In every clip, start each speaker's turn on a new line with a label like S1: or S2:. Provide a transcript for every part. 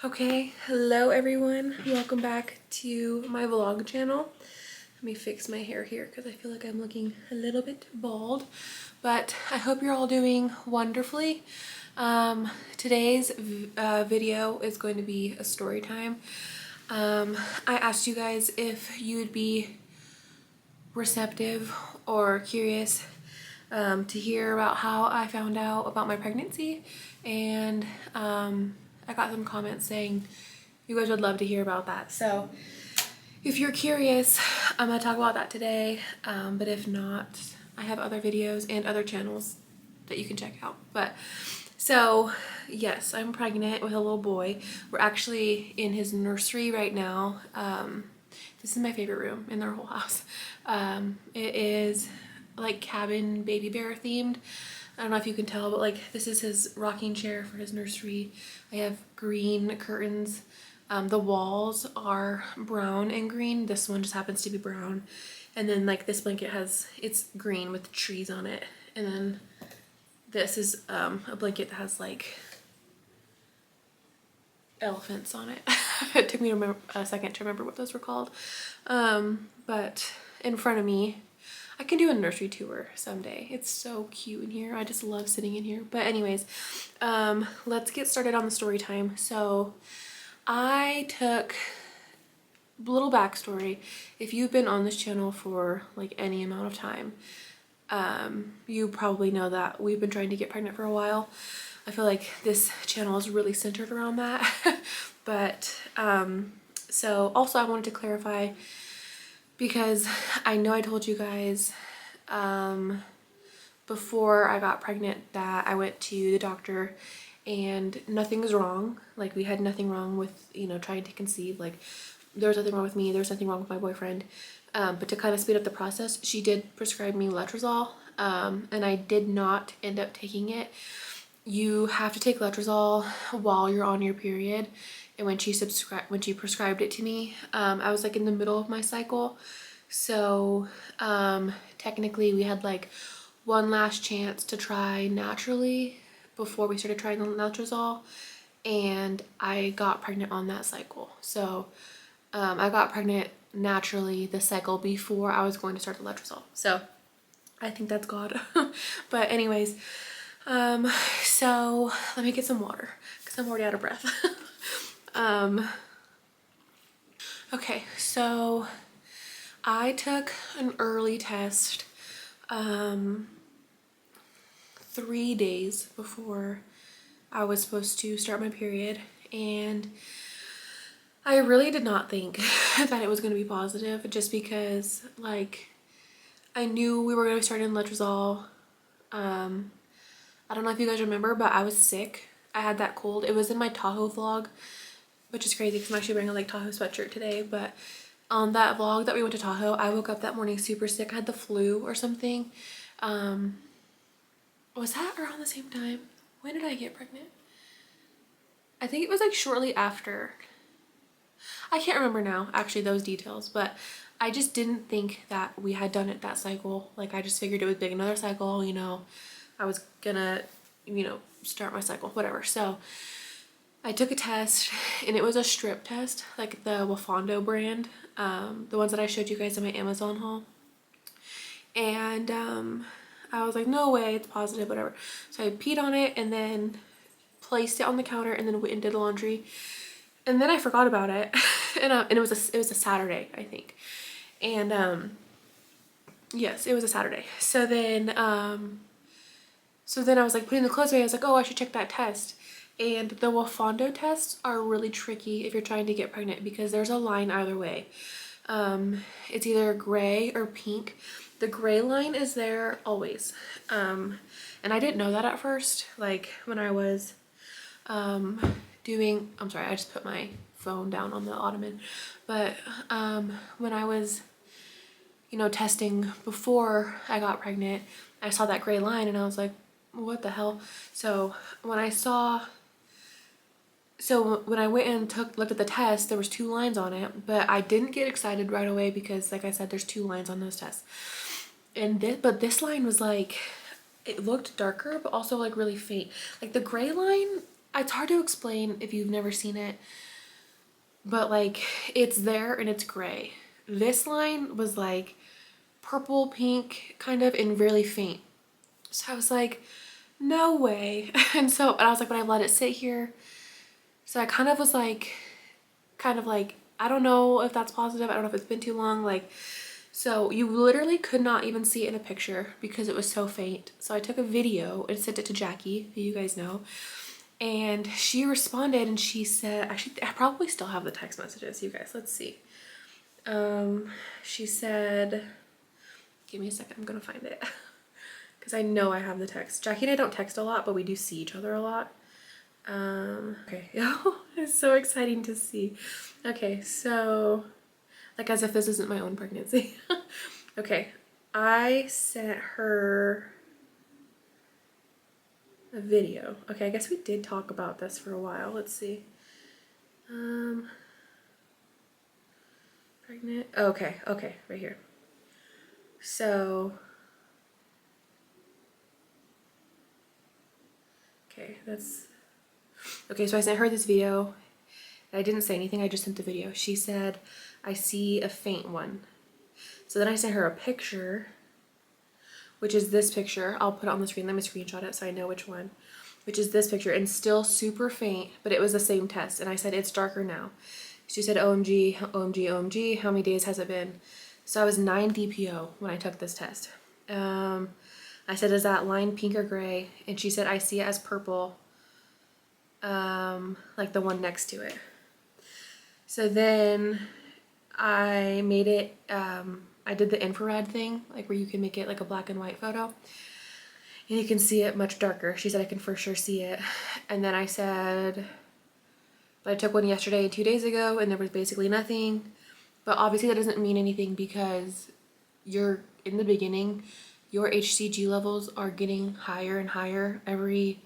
S1: Okay, hello everyone. Welcome back to my vlog channel. Let me fix my hair here because I feel like I'm looking a little bit bald, but I hope you're all doing wonderfully. Today's video is going to be a story time. I asked you guys if you would be receptive or curious to hear about how I found out about my pregnancy, and I got some comments saying you guys would love to hear about that. So if you're curious, I'm gonna talk about that today, but if not, I have other videos and other channels that you can check out. But so yes, I'm pregnant with a little boy. We're actually in his nursery right now. This is my favorite room in their whole house. It is like cabin baby bear themed. I don't know if you can tell, but like this is his rocking chair for his nursery. I have green curtains. The walls are brown and green. This one just happens to be brown. And then like this blanket it's green with trees on it. And then this is a blanket that has like elephants on it. It took me a second to remember what those were called. But in front of me, I can do a nursery tour someday. It's so cute in here. I just love sitting in here. But anyways, let's get started on the story time. So I took a little backstory. If you've been on this channel for like any amount of time, you probably know that we've been trying to get pregnant for a while. I feel like this channel is really centered around that. But so also I wanted to clarify, because I know I told you guys before I got pregnant that I went to the doctor and nothing was wrong. Like we had nothing wrong with, you know, trying to conceive. Like there was nothing wrong with me, there was nothing wrong with my boyfriend. But to kind of speed up the process, she did prescribe me letrozole, and I did not end up taking it. You have to take letrozole while you're on your period. And when she prescribed it to me, I was like in the middle of my cycle. So technically we had like one last chance to try naturally before we started trying the letrozole, and I got pregnant on that cycle. So I got pregnant naturally the cycle before I was going to start the letrozole. So I think that's God. But anyways, so let me get some water because I'm already out of breath. Okay, so I took an early test 3 days before I was supposed to start my period, and I really did not think that it was going to be positive, just because like I knew we were going to be starting letrozole. I don't know if you guys remember, but I was sick. I had that cold. It was in my Tahoe vlog, which is crazy because I'm actually wearing a Lake Tahoe sweatshirt today. But on that vlog that we went to Tahoe, I woke up that morning super sick. I had the flu or something. Was that around the same time? When did I get pregnant? I think it was like shortly after. I can't remember now, actually, those details, but I just didn't think that we had done it that cycle. Like I just figured it would be another cycle, you know, I was gonna, you know, start my cycle, whatever. So I took a test, and it was a strip test, like the Wafando brand, the ones that I showed you guys in my Amazon haul. And I was like, no way, it's positive, whatever. So I peed on it and then placed it on the counter and then went and did laundry. And then I forgot about it. And it was a Saturday, I think. And yes, it was a Saturday. So then I was like putting the clothes away. I was like, oh, I should check that test. And the Wafando tests are really tricky if you're trying to get pregnant, because there's a line either way. It's either gray or pink. The gray line is there always. And I didn't know that at first. Like when I was I'm sorry, I just put my phone down on the ottoman. But when I was, you know, testing before I got pregnant, I saw that gray line and I was like, what the hell? So when I went and looked at the test, there was 2 lines on it, but I didn't get excited right away because, like I said, there's 2 lines on those tests. And this line was like, it looked darker, but also like really faint. Like the gray line, it's hard to explain if you've never seen it, but like it's there and it's gray. This line was like purple, pink, kind of, and really faint. So I was like, no way. And I was like, but I let it sit here. So I kind of was like, I don't know if that's positive. I don't know if it's been too long. Like, so you literally could not even see it in a picture because it was so faint. So I took a video and sent it to Jackie, who you guys know. And she responded and she said, actually, I probably still have the text messages, you guys. Let's see. She said, give me a second, I'm gonna find it. Because I know I have the text. Jackie and I don't text a lot, but we do see each other a lot. Okay, it's so exciting to see. Okay, so, like as if this isn't my own pregnancy. Okay, I sent her a video. Okay, I guess we did talk about this for a while. Let's see. Pregnant. Okay, right here. So, okay, so I sent her this video. I didn't say anything, I just sent the video. She said, I see a faint one. So then I sent her a picture, which is this picture. I'll put it on the screen. Let me screenshot it so I know which one. Which is this picture, and still super faint, but it was the same test. And I said, it's darker now. She said, OMG, OMG, OMG, how many days has it been? So I was 9 DPO when I took this test. I said, is that line pink or gray? And she said, I see it as purple, like the one next to it. So then I made it, I did the infrared thing, like where you can make it like a black and white photo. And you can see it much darker. She said, I can for sure see it. And then I said, but I took one yesterday and 2 days ago and there was basically nothing. But obviously that doesn't mean anything because you're in the beginning, your HCG levels are getting higher and higher every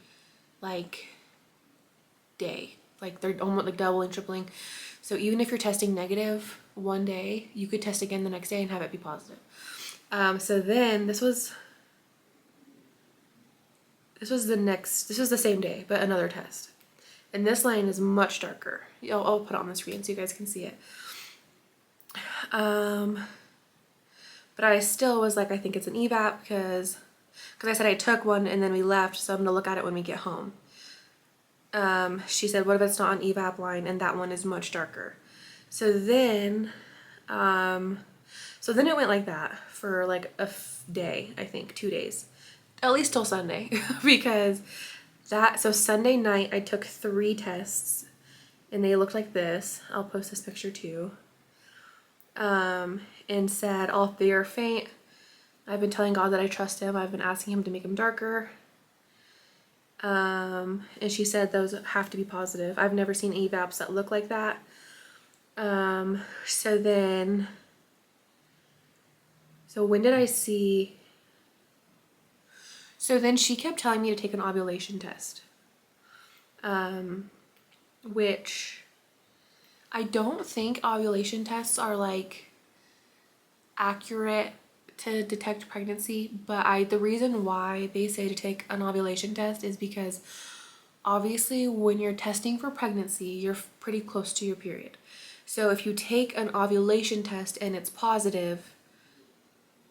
S1: like day. Like they're almost like doubling, tripling. So even if you're testing negative one day, you could test again the next day and have it be positive. So then this was the same day, but another test. And this line is much darker. I'll put it on the screen so you guys can see it. But I still was like, I think it's an evap because I said I took one and then we left, so I'm gonna look at it when we get home. She said, what if it's not an evap line and that one is much darker? So then it went like that for like a day, I think 2 days, at least till Sunday. Because so Sunday night I took 3 tests and they looked like this. I'll post this picture too. And said all 3 are faint. I've been telling God that I trust him. I've been asking him to make them darker. And she said those have to be positive. I've never seen evaps that look like that. So when did I see? So then she kept telling me to take an ovulation test, which I don't think ovulation tests are like accurate to detect pregnancy, but the reason why they say to take an ovulation test is because obviously when you're testing for pregnancy, you're pretty close to your period. So if you take an ovulation test and it's positive,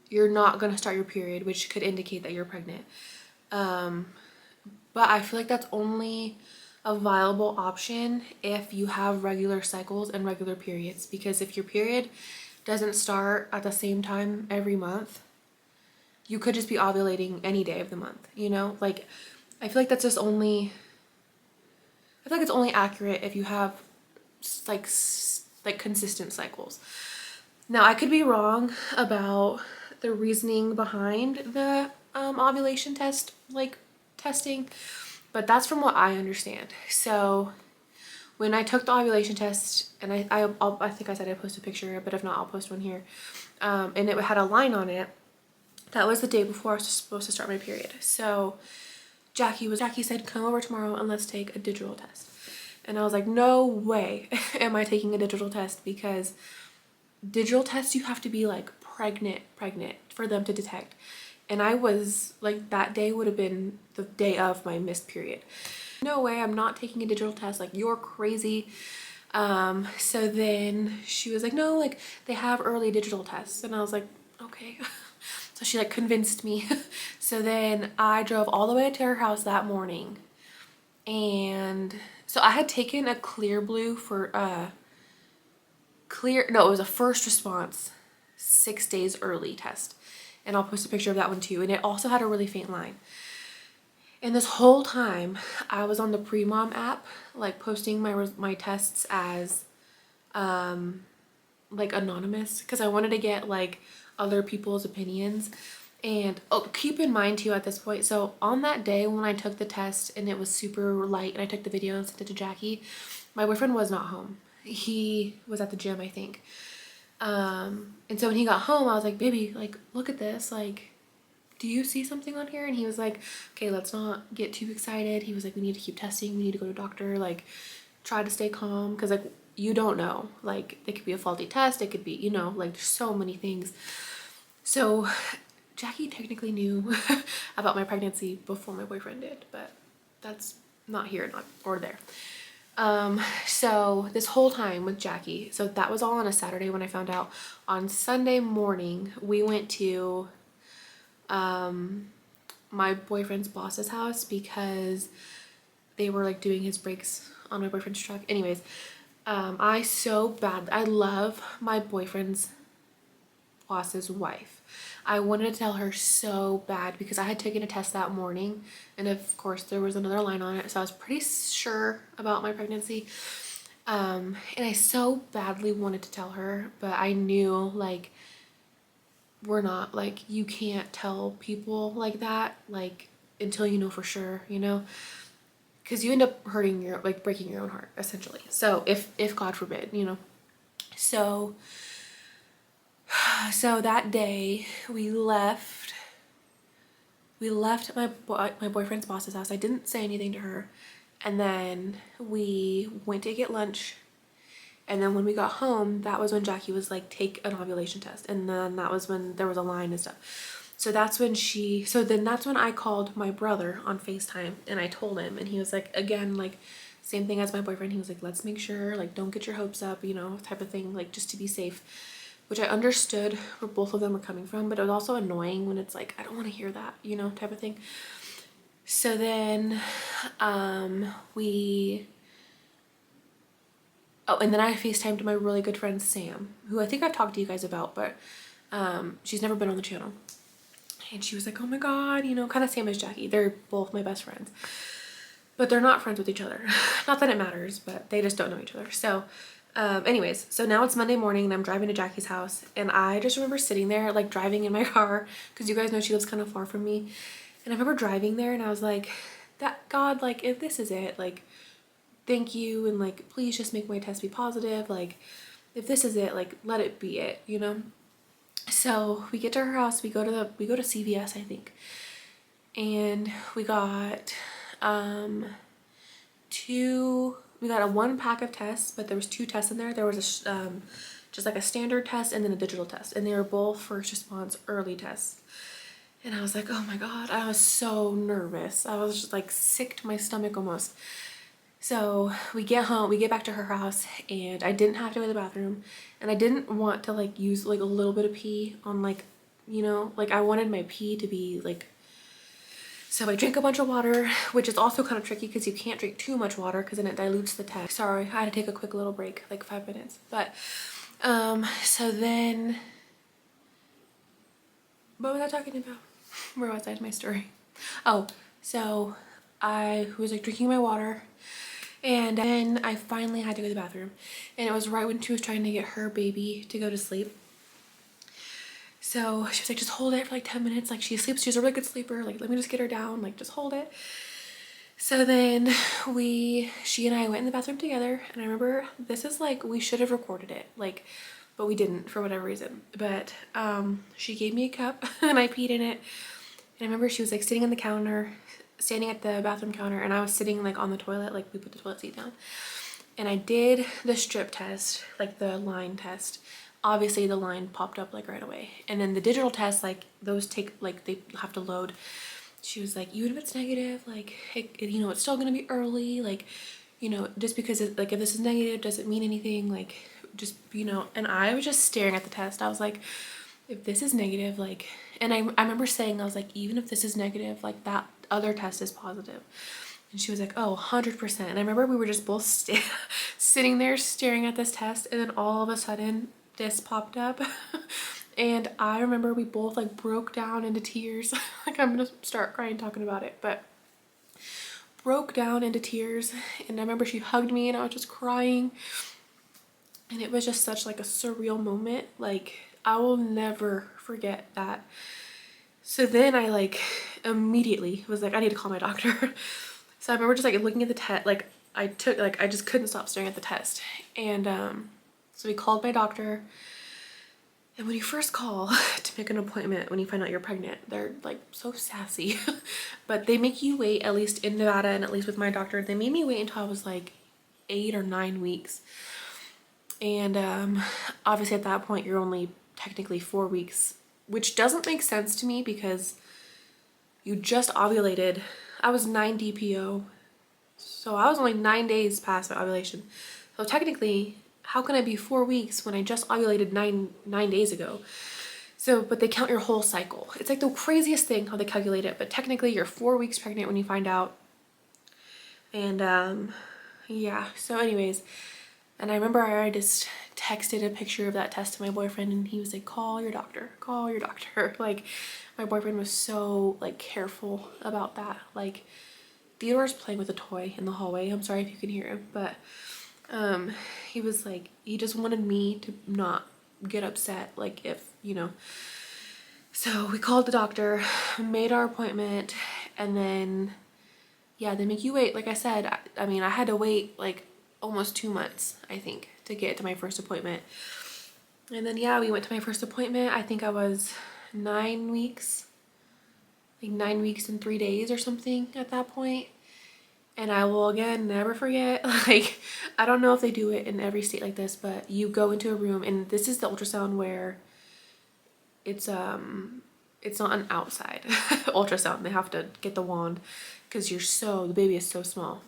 S1: you're not going to start your period, which could indicate that you're pregnant. But I feel like that's only a viable option if you have regular cycles and regular periods, because if your period doesn't start at the same time every month, you could just be ovulating any day of the month, you know? Like, I feel like that's just only, I feel like it's only accurate if you have like consistent cycles. Now, I could be wrong about the reasoning behind the ovulation test, like testing, but that's from what I understand. So when I took the ovulation test, and I think I said I'd post a picture, but if not, I'll post one here. And it had a line on it. That was the day before I was supposed to start my period. So Jackie said, come over tomorrow and let's take a digital test. And I was like, no way am I taking a digital test, because digital tests, you have to be like pregnant for them to detect. And I was like, that day would have been the day of my missed period. no way, I'm not taking a digital test, like you're crazy. So then she was like, no, like they have early digital tests. And I was like, okay. So she like convinced me. So then I drove all the way to her house that morning. And so I had taken a clear blue for it was a first response 6 days early test. And I'll post a picture of that one too. And it also had a really faint line. And this whole time I was on the Pre-Mom app, like posting my tests as like anonymous, because I wanted to get like other people's opinions. And oh, keep in mind too at this point, so on that day when I took the test and it was super light and I took the video and sent it to Jackie, my boyfriend was not home. He was at the gym, I think. And so when he got home, I was like, baby, like look at this, like do you see something on here? And he was like, okay, let's not get too excited. He was like, we need to keep testing, we need to go to a doctor, like try to stay calm, because like you don't know, like it could be a faulty test, it could be, you know, like there's so many things. So Jackie technically knew about my pregnancy before my boyfriend did, but that's not here or there. So this whole time with Jackie, so that was all on a Saturday when I found out. On Sunday morning we went to my boyfriend's boss's house because they were like doing his brakes on my boyfriend's truck. Anyways, I love my boyfriend's boss's wife. I wanted to tell her so bad because I had taken a test that morning, and of course there was another line on it, so I was pretty sure about my pregnancy. And I so badly wanted to tell her, but I knew like we're not, like you can't tell people like that, like until you know for sure, you know, because you end up hurting your, like breaking your own heart essentially. So if God forbid, you know. So that day we left my boyfriend's boss's house. I didn't say anything to her, and then we went to get lunch. And then when we got home, that was when Jackie was like, take an ovulation test. And then that was when there was a line and stuff. So that's when that's when I called my brother on FaceTime and I told him, and he was like, again, like same thing as my boyfriend. He was like, let's make sure, like, don't get your hopes up, you know, type of thing, like just to be safe, which I understood where both of them were coming from, but it was also annoying when it's like, I don't want to hear that, you know, type of thing. So then, and then I FaceTimed my really good friend Sam, who I think I've talked to you guys about, but she's never been on the channel. And she was like, oh my God, you know, kind of same as Jackie. They're both my best friends, but they're not friends with each other. Not that it matters, but they just don't know each other. So anyways, so now it's Monday morning and I'm driving to Jackie's house, and I just remember sitting there, like driving in my car, because you guys know she lives kind of far from me. And I remember driving there and I was like, that God, like if this is it, like thank you, and like please just make my test be positive, like if this is it, like let it be it, you know. So we get to her house, we go to CVS, I think, and we got a 1 pack of tests, but there was 2 tests in there. There was a just like a standard test and then a digital test, and they were both first response early tests. And I was like, oh my God, I was so nervous. I was just like sick to my stomach almost. So we get home, we get back to her house, and I didn't have to go to the bathroom, and I didn't want to like use like a little bit of pee on, like, you know, like I wanted my pee to be like, so I drank a bunch of water, which is also kind of tricky because you can't drink too much water because then it dilutes the test. Sorry, I had to take a quick little break, like 5 minutes. But so then what was I talking about? Where was I in my story? Oh, so I was like drinking my water, and then I finally had to go to the bathroom, and it was right when she was trying to get her baby to go to sleep. So she was like, just hold it for like 10 minutes. Like she sleeps, she's a really good sleeper. Like, let me just get her down, like just hold it. So then she and I went in the bathroom together, and I remember this is like, we should have recorded it, like, but we didn't for whatever reason. But she gave me a cup and I peed in it. And I remember she was like sitting on the counter, standing at the bathroom counter, and I was sitting like on the toilet, like we put the toilet seat down. And I did the strip test, like the line test. Obviously the line popped up like right away. And then the digital test, like those take, like they have to load. she was like, even if it's negative, like, you know, it's still gonna be early, like, you know, just because it, like, if this is negative doesn't mean anything, like, just, you know. And I was just staring at the test. I was like, if this is negative, like, and I remember saying, I was like, even if this is negative, like, that other test is positive. And she was like, oh, 100%. And I remember we were just both sitting there staring at this test, and then all of a sudden this popped up. And I remember we both like broke down into tears. Like, I'm gonna start crying talking about it, but broke down into tears. And I remember she hugged me and I was just crying. And it was just such like a surreal moment. Like, I will never forget that. So then I like immediately was like, I need to call my doctor. So I remember just like looking at the test, like I just couldn't stop staring at the test. And so we called my doctor. And when you first call to make an appointment, when you find out you're pregnant, they're like so sassy. But they make you wait, at least in Nevada and at least with my doctor, they made me wait until I was like 8 or 9 weeks. And obviously at that point you're only technically 4 weeks, which doesn't make sense to me because you just ovulated. I was 9 DPO, so I was only 9 days past my ovulation. So technically, how can I be 4 weeks when I just ovulated nine days ago? So, but they count your whole cycle. It's like the craziest thing how they calculate it, but technically you're 4 weeks pregnant when you find out. And yeah, so anyways, and I remember I just texted a picture of that test to my boyfriend, and he was like, call your doctor, call your doctor. Like, my boyfriend was so like careful about that. Like, Theodore's playing with a toy in the hallway. I'm sorry if you can hear him, but he was like, he just wanted me to not get upset, like, if, you know. So we called the doctor, made our appointment, and then, yeah, they make you wait. Like I said, I mean, I had to wait like almost 2 months, I think, to get to my first appointment. And then, yeah, we went to my first appointment. I think I was 9 weeks, like 9 weeks and 3 days or something at that point. And I will, again, never forget, like, I don't know if they do it in every state like this, but you go into a room, and this is the ultrasound where it's not an outside ultrasound. They have to get the wand because the baby is so small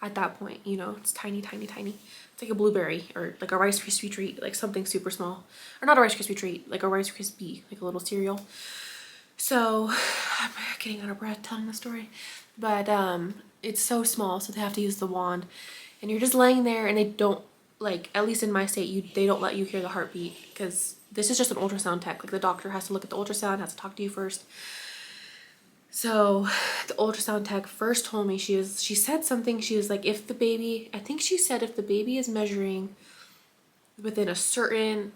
S1: at that point, you know. It's tiny, tiny, tiny. It's like a blueberry or like a Rice Krispie treat, like something super small. Or not a Rice Krispie treat, like a Rice Krispie, like a little cereal. So I'm getting out of breath telling the story, but it's so small, so they have to use the wand, and you're just laying there, and they don't, like, at least in my state, they don't let you hear the heartbeat because this is just an ultrasound tech. Like, the doctor has to look at the ultrasound, has to talk to you first. So the ultrasound tech first told me, she said something. She was like, if the baby, I think she said, if the baby is measuring within a certain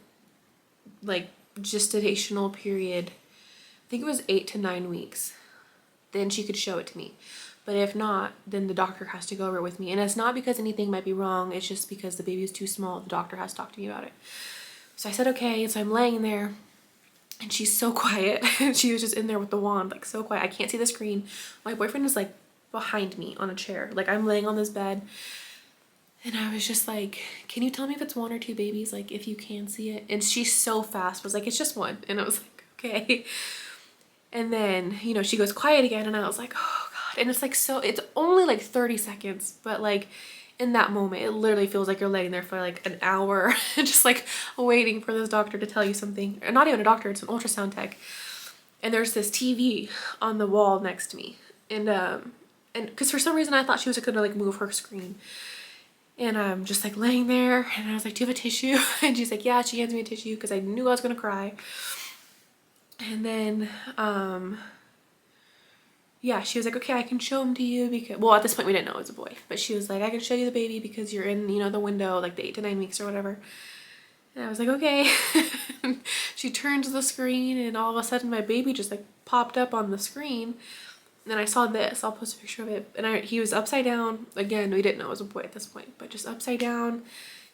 S1: like gestational period, I think it was 8 to 9 weeks, then she could show it to me. But if not, then the doctor has to go over it with me. And it's not because anything might be wrong. It's just because the baby is too small. The doctor has to talk to me about it. So I said, okay. And so I'm laying there, and she's so quiet. She was just in there with the wand, like so quiet. I can't see the screen. My boyfriend is like behind me on a chair. Like, I'm laying on this bed. And I was just like, can you tell me if it's 1 or 2 babies? Like, if you can see it. And she's so fast, was like, it's just 1. And I was like, okay. And then, you know, she goes quiet again, and I was like, oh God. And it's like, so it's only like 30 seconds, but like in that moment, it literally feels like you're laying there for like an hour, just like waiting for this doctor to tell you something. Or not even a doctor, it's an ultrasound tech. And there's this TV on the wall next to me. And because for some reason I thought she was gonna like move her screen. And I'm just like laying there, and I was like, do you have a tissue? And she's like, yeah. She hands me a tissue because I knew I was gonna cry. And then, yeah, she was like, okay, I can show him to you because, well, at this point we didn't know it was a boy, but she was like, I can show you the baby because you're in, you know, the window, like the 8 to 9 weeks or whatever. And I was like, okay. She turned to the screen, and all of a sudden my baby just like popped up on the screen. And then I saw this, I'll post a picture of it. And he was upside down. Again, we didn't know it was a boy at this point, but just upside down.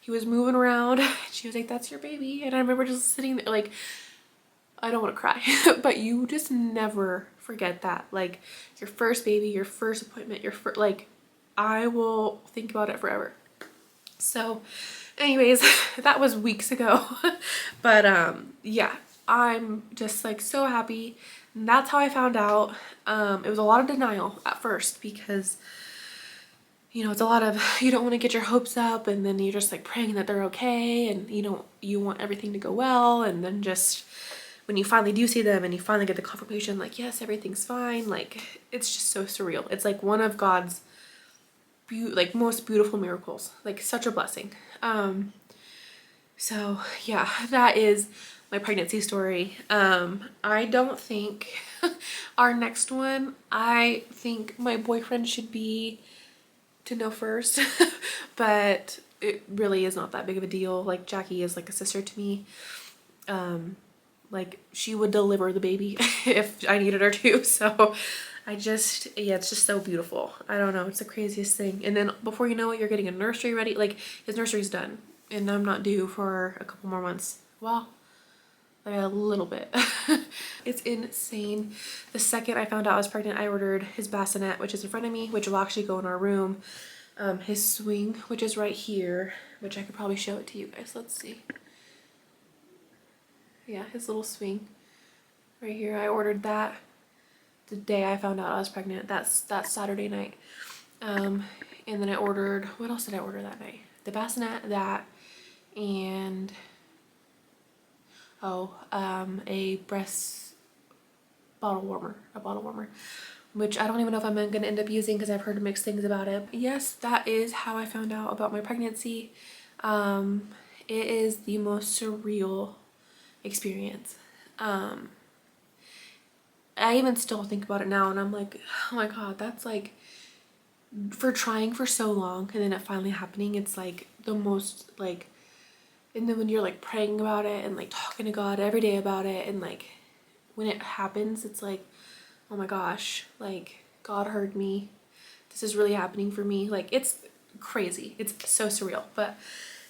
S1: He was moving around. She was like, that's your baby. And I remember just sitting there like, I don't want to cry, but you just never forget that. Like, your first baby, your first appointment, like, I will think about it forever. So anyways, that was weeks ago. But yeah, I'm just like so happy And that's how I found out. It was a lot of denial at first because, you know, it's a lot of, you don't want to get your hopes up, and then you're just like praying that they're okay, and you want everything to go well, and then just when you finally do see them and you finally get the confirmation like, yes, everything's fine, like it's just so surreal. It's like one of God's most beautiful miracles, like such a blessing. So yeah, that is my pregnancy story. I don't think our next one, I think my boyfriend should be to know first, but it really is not that big of a deal. Like Jackie is like a sister to me. Like she would deliver the baby if I needed her to. So yeah, it's just so beautiful. I don't know, it's the craziest thing. And then before you know it, you're getting a nursery ready. Like his nursery's done and I'm not due for a couple more months. Well, like a little bit. It's insane. The second I found out I was pregnant, I ordered his bassinet, which is in front of me, which will actually go in our room. His swing, which is right here, which I could probably show it to you guys. Let's see. Yeah, his little swing right here. I ordered that the day I found out I was pregnant. That's Saturday night. And then I ordered, what else did I order that night? The bassinet, that, and a breast bottle warmer, which I don't even know if I'm gonna end up using because I've heard mixed things about it. Yes, that is how I found out about my pregnancy. It is the most surreal experience. I even still think about it now and I'm like, oh my God, that's like, for trying for so long and then it finally happening, it's like the most like, and then when you're like praying about it and like talking to God every day about it, and like when it happens, it's like, oh my gosh, like God heard me. This is really happening for me. Like it's crazy. It's so surreal. But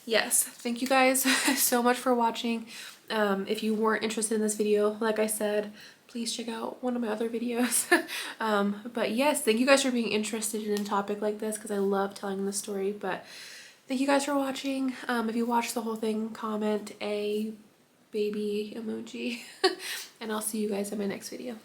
S1: yes, thank you guys so much for watching. If you weren't interested in this video, like I said, please check out one of my other videos. But yes, thank you guys for being interested in a topic like this because I love telling this story. But thank you guys for watching. If you watched the whole thing, comment a baby emoji and I'll see you guys in my next video.